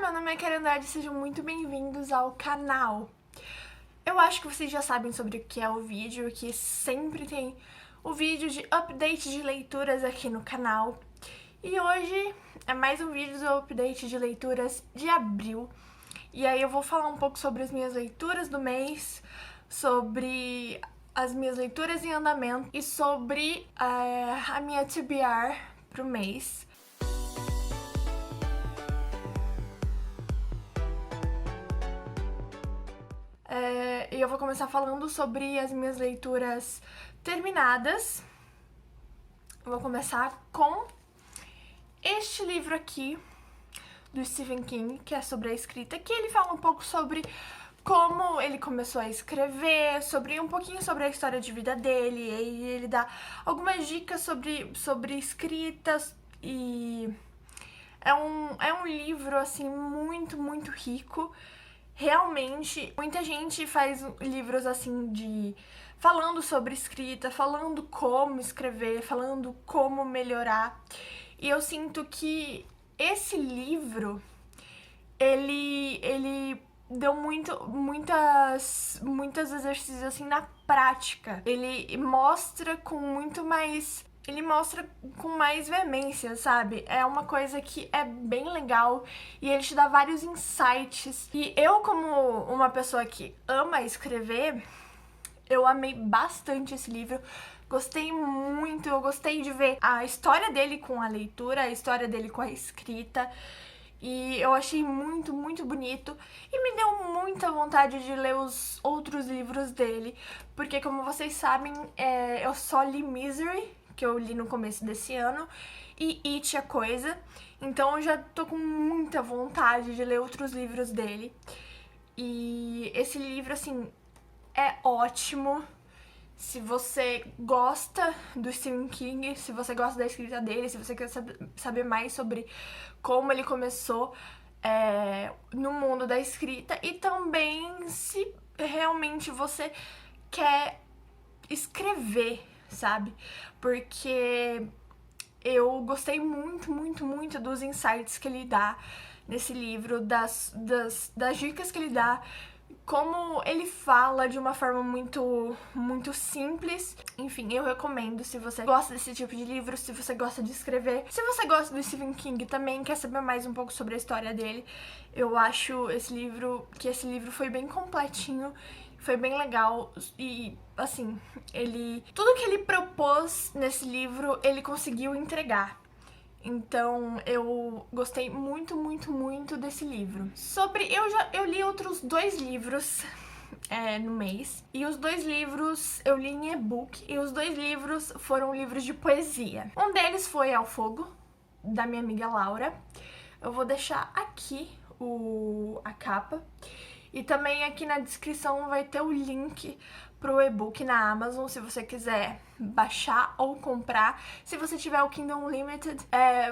meu nome é Karen Andrade e sejam muito bem-vindos ao canal. Eu acho que vocês já sabem sobre o que é o vídeo, que sempre tem o vídeo de update de leituras aqui no canal. E hoje é mais um vídeo do update de leituras de abril. E aí eu vou falar um pouco sobre as minhas leituras do mês, sobre as minhas leituras em andamento e sobre a minha TBR pro mês. E eu vou começar falando sobre as minhas leituras terminadas. Eu vou começar com este livro aqui, do Stephen King, que é sobre a escrita, que ele fala um pouco sobre como ele começou a escrever, um pouquinho sobre a história de vida dele, e ele dá algumas dicas sobre escritas, e é um livro, assim, muito rico. Realmente, muita gente faz livros assim falando sobre escrita, falando como escrever, falando como melhorar. E eu sinto que esse livro, ele deu muitos exercícios assim na prática. Ele mostra com mais veemência, sabe? É uma coisa que é bem legal e ele te dá vários insights. E eu, como uma pessoa que ama escrever, eu amei bastante esse livro. Gostei muito, eu gostei de ver a história dele com a leitura, a história dele com a escrita. E eu achei muito bonito e me deu muita vontade de ler os outros livros dele, porque como vocês sabem, eu só li Misery, que eu li no começo desse ano, e It, a Coisa, então eu já tô com muita vontade de ler outros livros dele. E esse livro, assim, é ótimo. Se você gosta do Stephen King, se você gosta da escrita dele, se você quer saber mais sobre como ele começou no mundo da escrita, e também se realmente você quer escrever, sabe? Porque eu gostei muito dos insights que ele dá nesse livro, das dicas que ele dá, como ele fala de uma forma muito simples. Enfim, eu recomendo, se você gosta desse tipo de livro, se você gosta de escrever, se você gosta do Stephen King também, quer saber mais um pouco sobre a história dele, eu acho que esse livro foi bem completinho, foi bem legal. E assim, tudo que ele propôs nesse livro, ele conseguiu entregar. Então, eu gostei muito desse livro. Eu li outros 2 livros no mês. E os 2 livros eu li em e-book. E os 2 livros foram livros de poesia. Um deles foi Ao Fogo, da minha amiga Laura. Eu vou deixar aqui a capa. E também aqui na descrição vai ter o link pro e-book na Amazon, se você quiser baixar ou comprar. Se você tiver o Kindle Unlimited,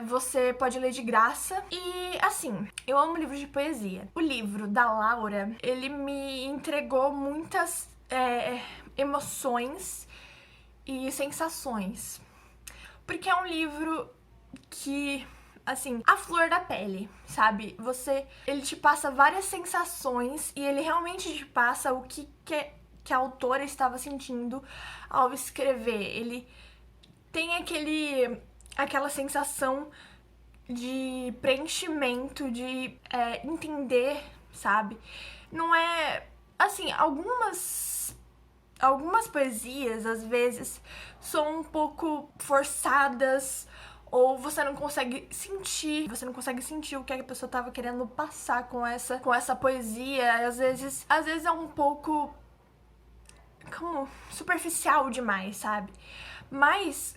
você pode ler de graça. E assim, eu amo livros de poesia. O livro da Laura, ele me entregou muitas emoções e sensações. Porque é um livro que, assim, a flor da pele, sabe? Ele te passa várias sensações e ele realmente te passa o que a autora estava sentindo ao escrever. Ele tem aquela sensação de preenchimento, de entender, sabe? Não é... Assim, algumas poesias, às vezes, são um pouco forçadas, ou você não consegue sentir o que a pessoa estava querendo passar com essa poesia. Às vezes é um pouco como superficial demais, sabe? Mas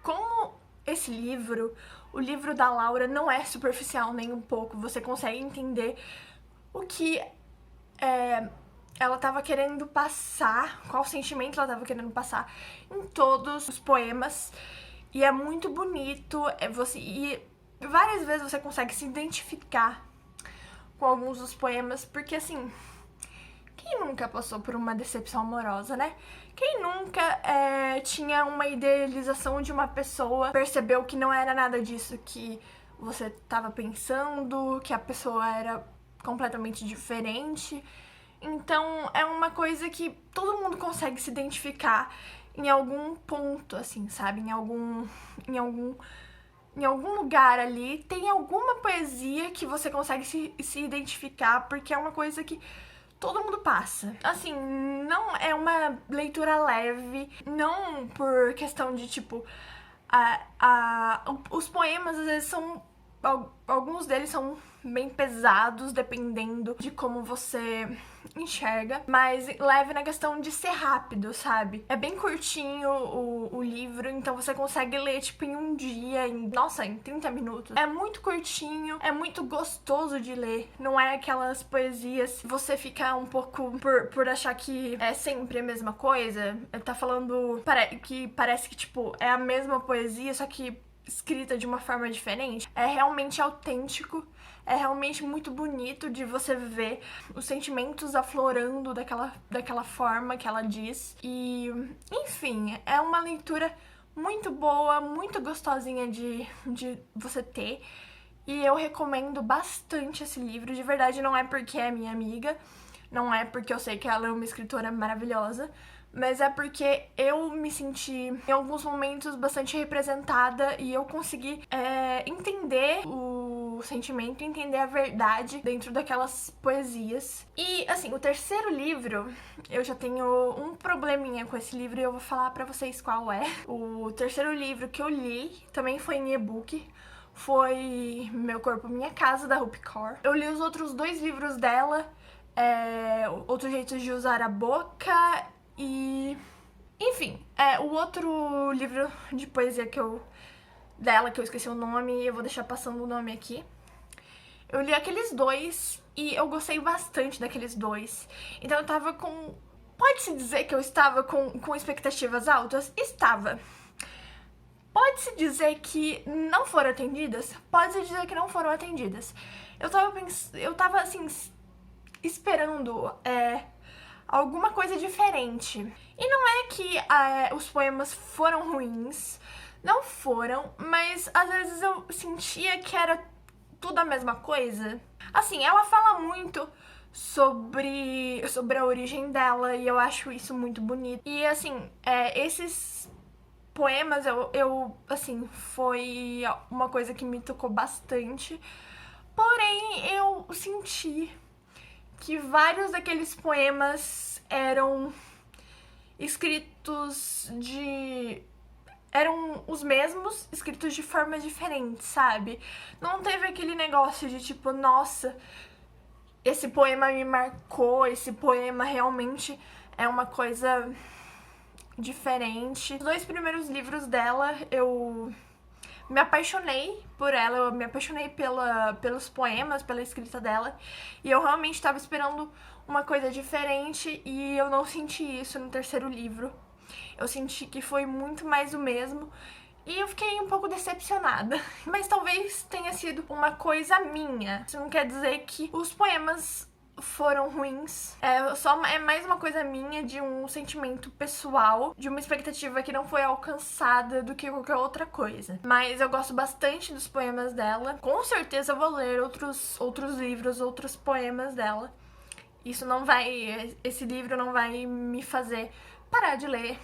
como esse livro, o livro da Laura, não é superficial nem um pouco, você consegue entender o que ela estava querendo passar, qual sentimento ela estava querendo passar em todos os poemas. E é muito bonito, e várias vezes você consegue se identificar com alguns dos poemas, porque assim, quem nunca passou por uma decepção amorosa, né? Quem nunca tinha uma idealização de uma pessoa, percebeu que não era nada disso que você tava pensando, que a pessoa era completamente diferente. Então é uma coisa que todo mundo consegue se identificar em algum ponto, assim, sabe? Em algum lugar ali tem alguma poesia que você consegue se identificar, porque é uma coisa que todo mundo passa. Assim, não é uma leitura leve, não por questão de, tipo, os poemas às vezes são... Alguns deles são bem pesados, dependendo de como você enxerga, mas leve na questão de ser rápido, sabe? É bem curtinho o livro, então você consegue ler, tipo, em um dia, em 30 minutos. É muito curtinho, é muito gostoso de ler. Não é aquelas poesias que você fica um pouco por achar que é sempre a mesma coisa. Tá falando que parece que, tipo, é a mesma poesia, só que escrita de uma forma diferente. É realmente autêntico, é realmente muito bonito de você ver os sentimentos aflorando daquela forma que ela diz. E, enfim, é uma leitura muito boa, muito gostosinha de você ter. E eu recomendo bastante esse livro. De verdade, não é porque é minha amiga, não é porque eu sei que ela é uma escritora maravilhosa, mas é porque eu me senti, em alguns momentos, bastante representada e eu consegui entender o sentimento, entender a verdade dentro daquelas poesias. E, assim, o terceiro livro, eu já tenho um probleminha com esse livro e eu vou falar pra vocês qual é. O terceiro livro que eu li também foi em e-book. Foi Meu Corpo, Minha Casa, da Rupi Kaur. Eu li os outros 2 livros dela, Outros Jeitos de Usar a Boca e... Enfim, o outro livro de poesia dela, que eu esqueci o nome, eu vou deixar passando o nome aqui. Eu li aqueles 2 e eu gostei bastante daqueles 2. Então eu tava com... Pode-se dizer que eu estava com expectativas altas? Estava. Pode-se dizer que não foram atendidas? Pode-se dizer que não foram atendidas. Eu tava assim, esperando alguma coisa diferente. E não é que os poemas foram ruins, não foram, mas às vezes eu sentia que era tudo a mesma coisa. Assim, ela fala muito sobre a origem dela e eu acho isso muito bonito. E assim, esses poemas, assim, foi uma coisa que me tocou bastante. Porém, eu senti que vários daqueles poemas eram escritos eram os mesmos, escritos de formas diferentes, sabe? Não teve aquele negócio de tipo, nossa, esse poema me marcou, esse poema realmente é uma coisa diferente. Os 2 primeiros livros dela, eu me apaixonei por ela, eu me apaixonei pelos poemas, pela escrita dela, e eu realmente estava esperando uma coisa diferente e eu não senti isso no terceiro livro. Eu senti que foi muito mais o mesmo e eu fiquei um pouco decepcionada. Mas talvez tenha sido uma coisa minha. Isso não quer dizer que os poemas foram ruins. É mais uma coisa minha, de um sentimento pessoal, de uma expectativa que não foi alcançada do que qualquer outra coisa. Mas eu gosto bastante dos poemas dela. Com certeza eu vou ler outros livros, outros poemas dela. Esse livro não vai me fazer parar de ler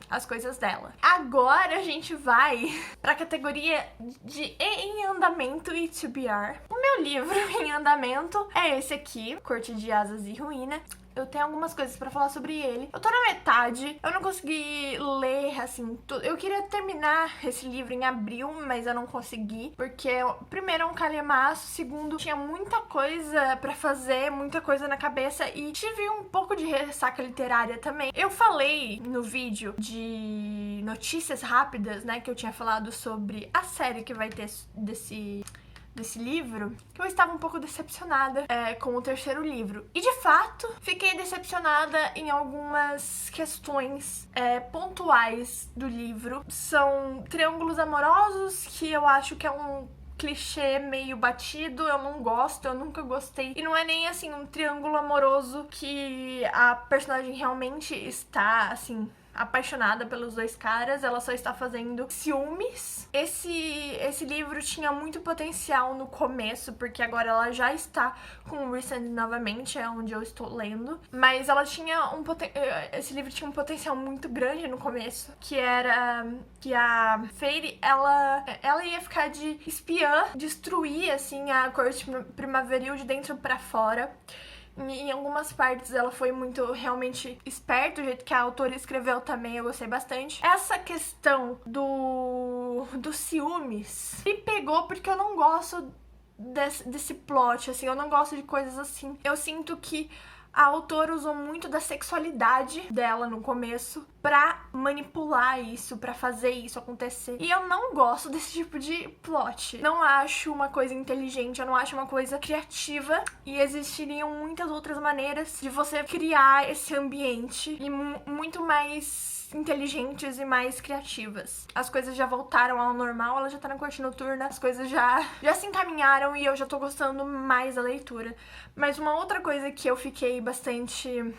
as coisas dela. Agora a gente vai pra categoria de Em Andamento e TBR. O meu livro em andamento é esse aqui, Corte de Asas e Ruína. Eu tenho algumas coisas pra falar sobre ele. Eu tô na metade, eu não consegui ler, assim, tudo. Eu queria terminar esse livro em abril, mas eu não consegui, porque, primeiro, é um calhamaço, segundo, tinha muita coisa pra fazer, muita coisa na cabeça, e tive um pouco de ressaca literária também. Eu falei no vídeo de notícias rápidas, né, que eu tinha falado sobre a série que vai ter desse livro, que eu estava um pouco decepcionada com o terceiro livro. E, de fato, fiquei decepcionada em algumas questões pontuais do livro. São triângulos amorosos, que eu acho que é um clichê meio batido, eu não gosto, eu nunca gostei. E não é nem, assim, um triângulo amoroso que a personagem realmente está, assim, apaixonada pelos dois caras, ela só está fazendo ciúmes. Esse livro tinha muito potencial no começo, porque agora ela já está com o Recent novamente, é onde eu estou lendo. Mas ela tinha esse livro tinha um potencial muito grande no começo, que era que a Fairy, ela ia ficar de espiã, destruir, assim, a corte primaveril de dentro pra fora. Em algumas partes ela foi muito realmente esperta, o jeito que a autora escreveu também eu gostei bastante. Essa questão do ciúmes me pegou porque eu não gosto desse plot, assim, eu não gosto de coisas assim. Eu sinto que a autora usou muito da sexualidade dela no começo pra manipular isso, pra fazer isso acontecer. E eu não gosto desse tipo de plot. Não acho uma coisa inteligente, eu não acho uma coisa criativa. E existiriam muitas outras maneiras de você criar esse ambiente e muito mais inteligentes e mais criativas. As coisas já voltaram ao normal, ela já tá na corte noturna, as coisas já se encaminharam e eu já tô gostando mais da leitura. Mas uma outra coisa que eu fiquei bastante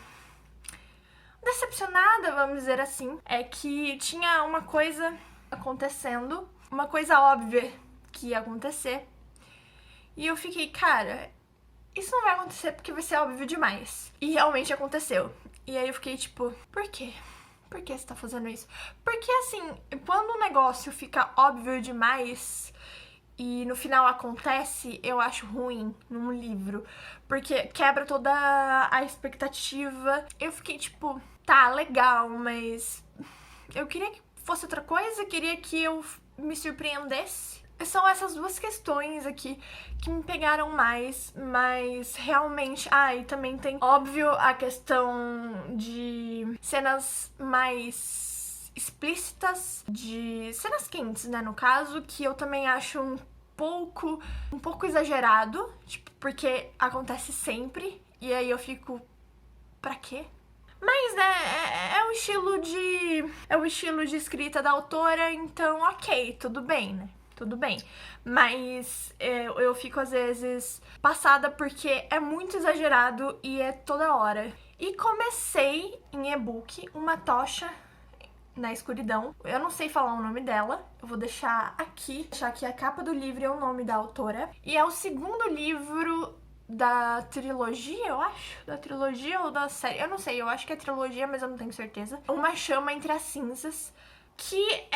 decepcionada, vamos dizer assim, é que tinha uma coisa acontecendo, uma coisa óbvia que ia acontecer, e eu fiquei, cara, isso não vai acontecer porque vai ser óbvio demais. E realmente aconteceu. E aí eu fiquei tipo, por quê? Por que você tá fazendo isso? Porque assim, quando o negócio fica óbvio demais e no final acontece, eu acho ruim num livro, porque quebra toda a expectativa. Eu fiquei tipo, tá, legal, mas eu queria que fosse outra coisa, queria que eu me surpreendesse. São essas duas questões aqui que me pegaram mais, mas realmente... e também tem, óbvio, a questão de cenas mais explícitas, de cenas quentes, né, no caso, que eu também acho um pouco exagerado, tipo, porque acontece sempre, e aí eu fico, pra quê? Mas, né, é o estilo de escrita da autora, então ok, tudo bem, né? Tudo bem, mas eu fico às vezes passada porque é muito exagerado e é toda hora. E comecei em e-book Uma Tocha na Escuridão. Eu não sei falar o nome dela, eu vou deixar aqui a capa do livro é o nome da autora. E é o segundo livro da trilogia, eu acho. Da trilogia ou da série, eu não sei, eu acho que é trilogia, mas eu não tenho certeza. Uma Chama Entre as Cinzas, que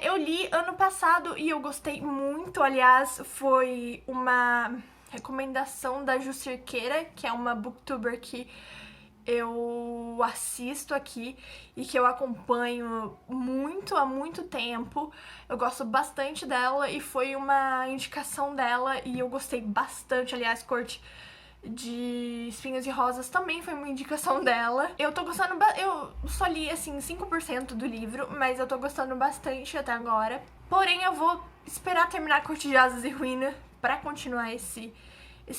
eu li ano passado e eu gostei muito. Aliás, foi uma recomendação da Ju Cerqueira, que é uma booktuber que eu assisto aqui e que eu acompanho há muito tempo. Eu gosto bastante dela e foi uma indicação dela e eu gostei bastante. Aliás, Corte de Espinhos e Rosas também foi uma indicação dela. Eu tô gostando, eu só li assim 5% do livro, mas eu tô gostando bastante até agora. Porém, eu vou esperar terminar Corte de Asas e Ruína pra continuar esse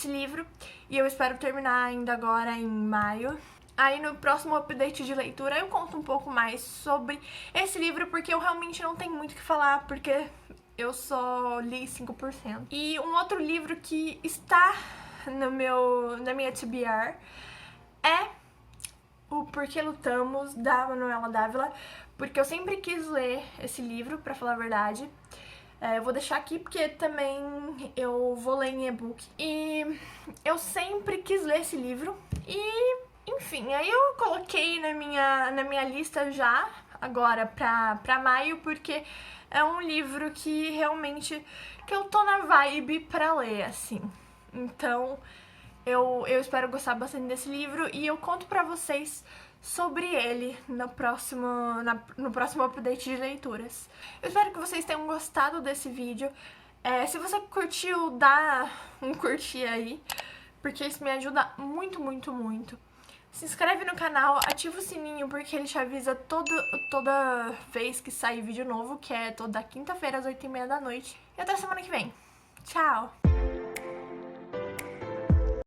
livro. E eu espero terminar ainda agora em maio. Aí no próximo update de leitura eu conto um pouco mais sobre esse livro, porque eu realmente não tenho muito o que falar, porque eu só li 5%. E um outro livro que está na minha TBR é o Porque Lutamos, da Manuela Dávila, porque eu sempre quis ler esse livro, pra falar a verdade. Eu vou deixar aqui porque também eu vou ler em e-book. E eu sempre quis ler esse livro e... enfim, aí eu coloquei na minha lista já, agora pra maio, porque é um livro que realmente, que eu tô na vibe pra ler, assim. Então, eu espero gostar bastante desse livro e eu conto pra vocês sobre ele no próximo update de leituras. Eu espero que vocês tenham gostado desse vídeo. Se você curtiu, dá um curtir aí, porque isso me ajuda muito, muito, muito. Se inscreve no canal, ativa o sininho porque ele te avisa toda vez que sair vídeo novo, que é toda quinta-feira às 8h30 da noite. E até semana que vem. Tchau!